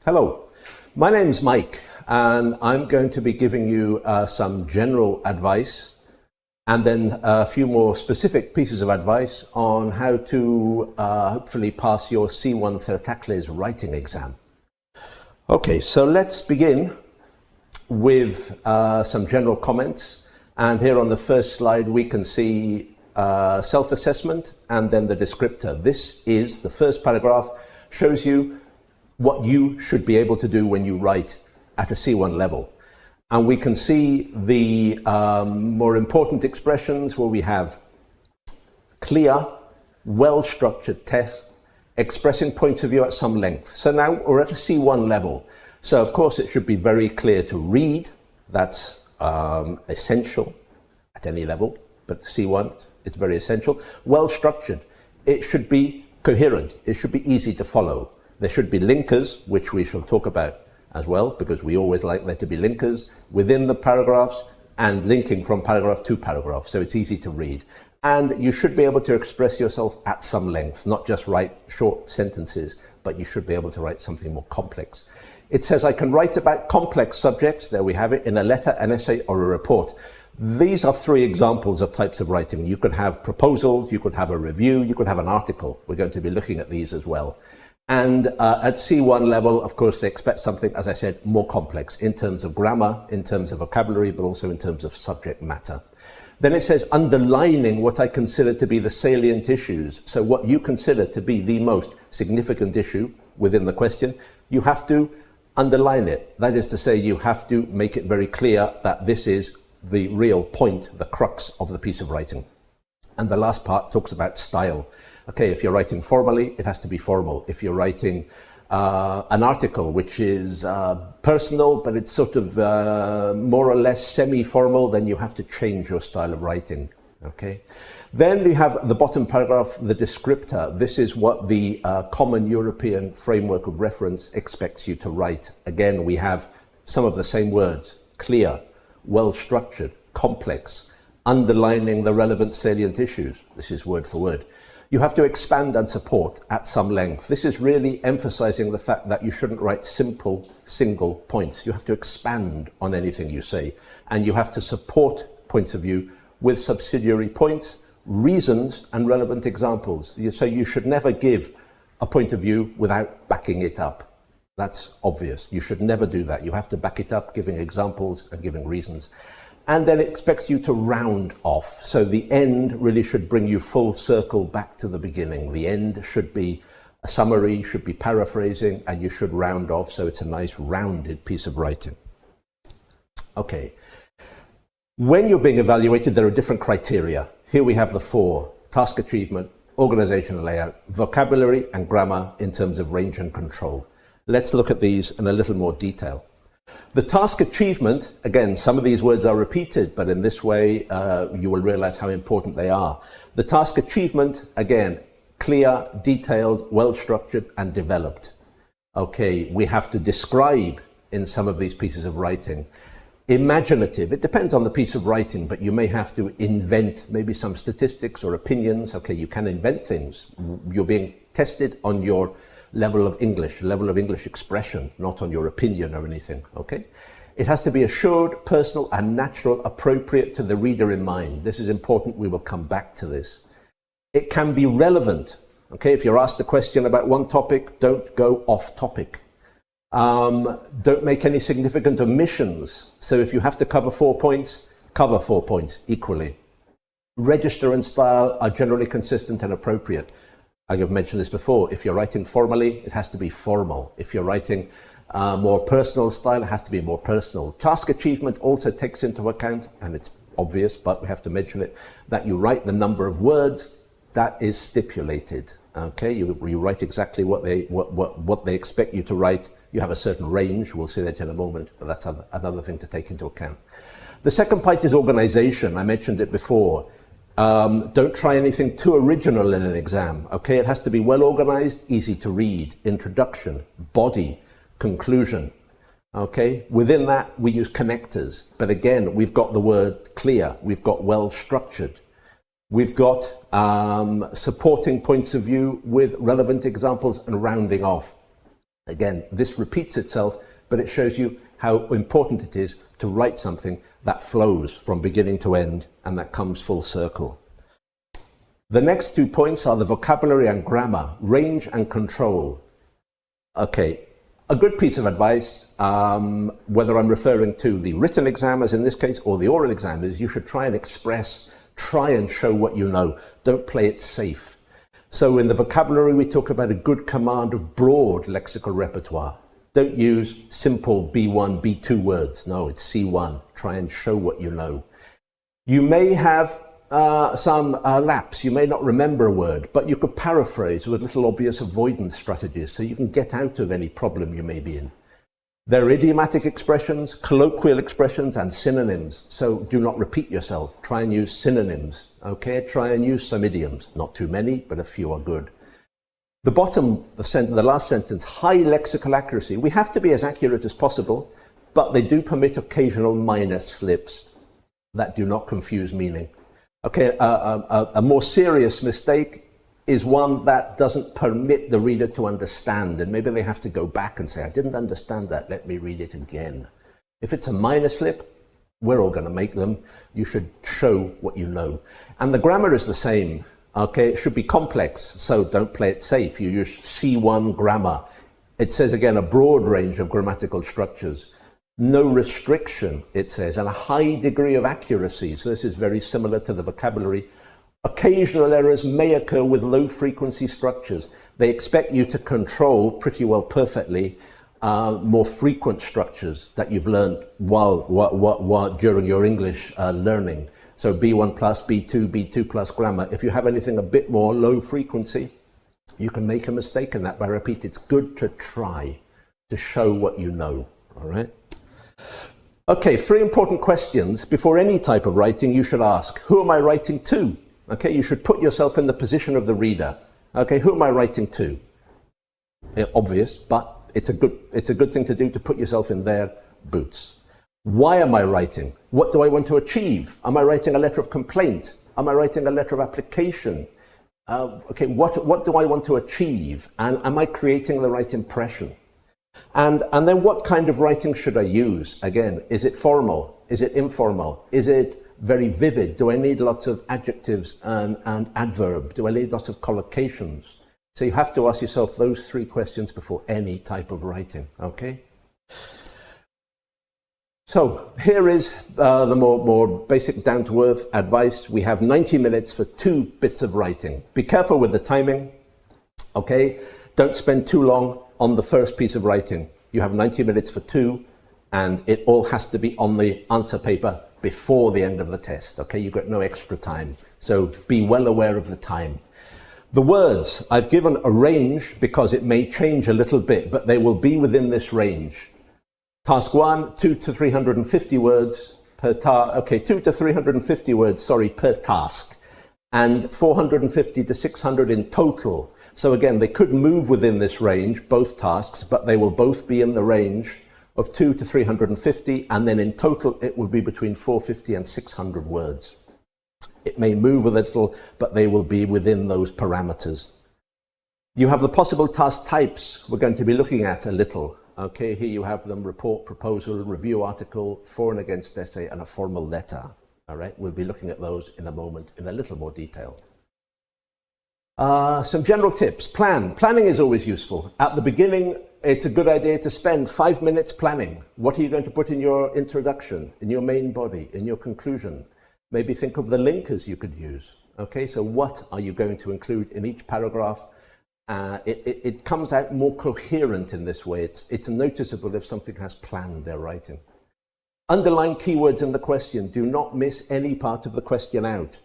Hello, my name's Mike and I'm going to be giving you some general advice and then a few more specific pieces of advice on how to hopefully pass your C1 CertAcles writing exam. Okay, so let's begin with some general comments, and here on the first slide we can see self-assessment and then the descriptor. This is the first paragraph, shows you what you should be able to do when you write at a C1 level. And we can see the more important expressions where we have clear, well-structured text, expressing points of view at some length. So now we're at a C1 level. So of course it should be very clear to read. That's essential at any level, but C1 is very essential. Well-structured. It should be coherent. It should be easy to follow. There should be linkers, which we shall talk about as well, because we always like there to be linkers within the paragraphs and linking from paragraph to paragraph, so it's easy to read. And you should be able to express yourself at some length, not just write short sentences, but you should be able to write something more complex. It says I can write about complex subjects, there we have it, in a letter, an essay, or a report. These are three examples of types of writing. You could have proposals, you could have a review, you could have an article. We're going to be looking at these as well. And at C1 level, of course, they expect something, as I said, more complex in terms of grammar, in terms of vocabulary, but also in terms of subject matter. Then it says underlining what I consider to be the salient issues. So what you consider to be the most significant issue within the question, you have to underline it. That is to say, you have to make it very clear that this is the real point, the crux of the piece of writing. And the last part talks about style. Okay, if you're writing formally, it has to be formal. If you're writing an article which is personal, but it's sort of more or less semi-formal, then you have to change your style of writing. Okay. Then we have the bottom paragraph, the descriptor. This is what the common European framework of reference expects you to write. Again, we have some of the same words: clear, well-structured, complex, underlining the relevant salient issues. This is word for word. You have to expand and support at some length. This is really emphasizing the fact that you shouldn't write simple, single points. You have to expand on anything you say, and you have to support points of view with subsidiary points, reasons, and relevant examples. So you should never give a point of view without backing it up. That's obvious. You should never do that. You have to back it up, giving examples and giving reasons. And then it expects you to round off. So the end really should bring you full circle back to the beginning. The end should be a summary, should be paraphrasing, and you should round off so it's a nice rounded piece of writing. Okay. When you're being evaluated, there are different criteria. Here we have the four: task achievement, organization and layout, vocabulary and grammar in terms of range and control. Let's look at these in a little more detail. The task achievement, again, some of these words are repeated, but in this way you will realize how important they are. The task achievement, again, clear, detailed, well-structured and developed. Okay, we have to describe in some of these pieces of writing. Imaginative, it depends on the piece of writing, but you may have to invent maybe some statistics or opinions. Okay, you can invent things. You're being tested on your level of English expression, not on your opinion or anything, okay? It has to be assured, personal and natural, appropriate to the reader in mind. This is important, we will come back to this. It can be relevant, okay? If you're asked a question about one topic, don't go off topic. Don't make any significant omissions. So if you have to cover 4 points, cover 4 points equally. Register and style are generally consistent and appropriate. I have mentioned this before. If you're writing formally, it has to be formal. If you're writing more personal style, it has to be more personal. Task achievement also takes into account, and it's obvious, but we have to mention it, that you write the number of words that is stipulated. Okay, you write exactly what they expect you to write. You have a certain range. We'll see that in a moment, but that's another thing to take into account. The second point is organization. I mentioned it before. Don't try anything too original in an exam, okay? It has to be well organized, easy to read, introduction, body, conclusion, okay? Within that, we use connectors, but again, we've got the word clear, we've got well structured, we've got supporting points of view with relevant examples and rounding off. Again, this repeats itself, but it shows you how important it is to write something that flows from beginning to end and that comes full circle. The next 2 points are the vocabulary and grammar, range and control. Okay, a good piece of advice, whether I'm referring to the written exam as in this case or the oral exam, is you should try and show what you know. Don't play it safe. So in the vocabulary, we talk about a good command of broad lexical repertoire. Don't use simple B1, B2 words. No, it's C1. Try and show what you know. You may have some lapse. You may not remember a word, but you could paraphrase with little obvious avoidance strategies so you can get out of any problem you may be in. There are idiomatic expressions, colloquial expressions, and synonyms. So do not repeat yourself. Try and use synonyms. Okay, try and use some idioms. Not too many, but a few are good. The bottom, the last sentence, high lexical accuracy. We have to be as accurate as possible, but they do permit occasional minor slips that do not confuse meaning. Okay, a more serious mistake is one that doesn't permit the reader to understand, and maybe they have to go back and say, I didn't understand that, let me read it again. If it's a minor slip, we're all going to make them. You should show what you know. And the grammar is the same. Okay, it should be complex, so don't play it safe. You use C1 grammar. It says, again, a broad range of grammatical structures. No restriction, it says, and a high degree of accuracy. So this is very similar to the vocabulary. Occasional errors may occur with low-frequency structures. They expect you to control pretty well perfectly more frequent structures that you've learned while during your English learning. So B1 plus, B2, B2 plus grammar. If you have anything a bit more low frequency, you can make a mistake in that. But I repeat, it's good to try to show what you know, all right? Okay, 3 important questions before any type of writing you should ask. Who am I writing to? Okay, you should put yourself in the position of the reader. Okay, who am I writing to? Obvious, but it's a good thing to do, to put yourself in their boots. Why am I writing? What do I want to achieve? Am I writing a letter of complaint? Am I writing a letter of application? Okay, what do I want to achieve? And am I creating the right impression? And then what kind of writing should I use? Again, is it formal? Is it informal? Is it very vivid? Do I need lots of adjectives and adverb? Do I need lots of collocations? So you have to ask yourself those 3 questions before any type of writing, okay? So here is the more basic down-to-earth advice. We have 90 minutes for 2 bits of writing. Be careful with the timing, okay? Don't spend too long on the first piece of writing. You have 90 minutes for 2, and it all has to be on the answer paper before the end of the test, okay? You've got no extra time, so be well aware of the time. The words, I've given a range because it may change a little bit, but they will be within this range. Task 1, 2 to 350 words per task, okay, 2 to 350 words, per task, and 450 to 600 in total. So again, they could move within this range, both tasks, but they will both be in the range of 2 to 350, and then in total it will be between 450 and 600 words. It may move a little, but they will be within those parameters. You have the possible task types we're going to be looking at a little. Okay, here you have them: report, proposal, review article, for and against essay, and a formal letter. All right, we'll be looking at those in a moment in a little more detail. Some general tips. Planning is always useful. At the beginning, it's a good idea to spend 5 minutes planning. What are you going to put in your introduction, in your main body, in your conclusion? Maybe think of the linkers you could use. Okay, so what are you going to include in each paragraph? It comes out more coherent in this way. It's noticeable if something has planned their writing. Underline keywords in the question. Do not miss any part of the question out.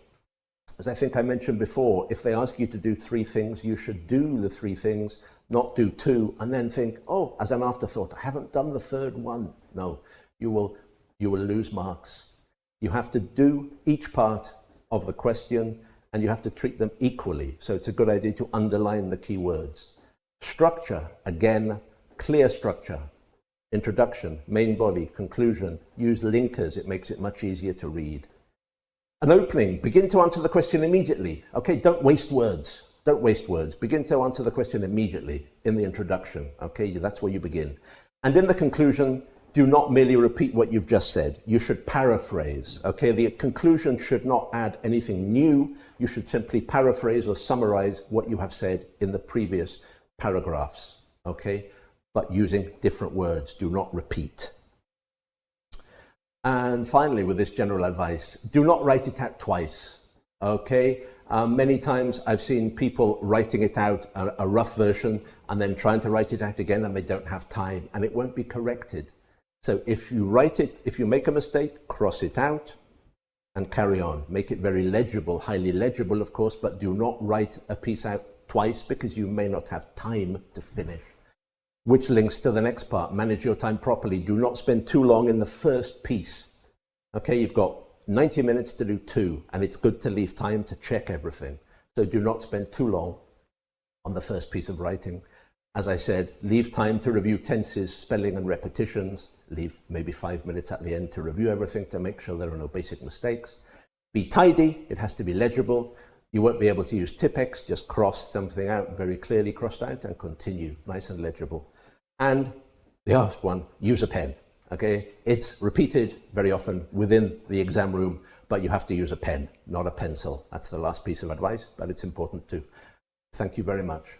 As I think I mentioned before, if they ask you to do 3 things, you should do the 3 things, not do 2, and then think, oh, as an afterthought, I haven't done the 3rd one. No, you will lose marks. You have to do each part of the question, and you have to treat them equally. So it's a good idea to underline the key words. Structure, again, clear structure. Introduction, main body, conclusion. Use linkers. It makes it much easier to read. An opening, begin to answer the question immediately. Okay, don't waste words. Don't waste words. Begin to answer the question immediately in the introduction. Okay, that's where you begin. And in the conclusion, do not merely repeat what you've just said. You should paraphrase. Okay, the conclusion should not add anything new. You should simply paraphrase or summarize what you have said in the previous paragraphs. Okay, but using different words. Do not repeat. And finally, with this general advice, do not write it out twice. Okay, many times I've seen people writing it out, a rough version, and then trying to write it out again, and they don't have time, and it won't be corrected. So if you write it, if you make a mistake, cross it out and carry on. Make it very legible, highly legible, of course, but do not write a piece out twice because you may not have time to finish. Which links to the next part, manage your time properly. Do not spend too long in the first piece. Okay, you've got 90 minutes to do 2, and it's good to leave time to check everything. So do not spend too long on the first piece of writing. As I said, leave time to review tenses, spelling and repetitions. Leave maybe 5 minutes at the end to review everything to make sure there are no basic mistakes. Be tidy, it has to be legible. You won't be able to use Tipex, just cross something out, very clearly crossed out, and continue, nice and legible. And the last one, use a pen. Okay, it's repeated very often within the exam room, but you have to use a pen, not a pencil. That's the last piece of advice, but it's important too. Thank you very much.